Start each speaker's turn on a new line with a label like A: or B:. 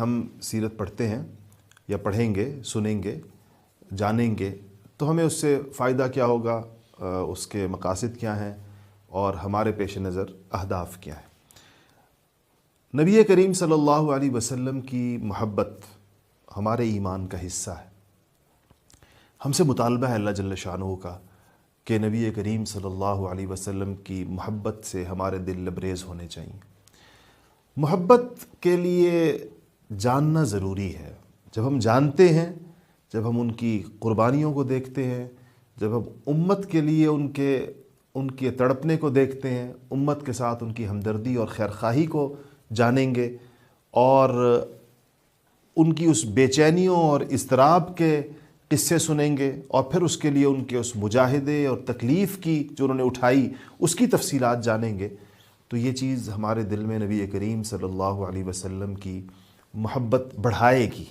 A: ہم سیرت پڑھتے ہیں یا پڑھیں گے، سنیں گے، جانیں گے تو ہمیں اس سے فائدہ کیا ہوگا، اس کے مقاصد کیا ہیں اور ہمارے پیش نظر اہداف کیا ہیں۔ نبی کریم صلی اللہ علیہ وسلم کی محبت ہمارے ایمان کا حصہ ہے۔ ہم سے مطالبہ ہے اللہ جل شانہ کا کہ نبی کریم صلی اللہ علیہ وسلم کی محبت سے ہمارے دل لبریز ہونے چاہیے۔ محبت کے لیے جاننا ضروری ہے۔ جب ہم جانتے ہیں، جب ہم ان کی قربانیوں کو دیکھتے ہیں، جب ہم امت کے لیے ان کے تڑپنے کو دیکھتے ہیں، امت کے ساتھ ان کی ہمدردی اور خیرخواہی کو جانیں گے اور ان کی اس بے چینیوں اور اضطراب کے قصے سنیں گے اور پھر اس کے لیے ان کے اس مجاہدے اور تکلیف کی جو انہوں نے اٹھائی اس کی تفصیلات جانیں گے، تو یہ چیز ہمارے دل میں نبی کریم صلی اللہ علیہ وسلم کی محبت بڑھائے گی۔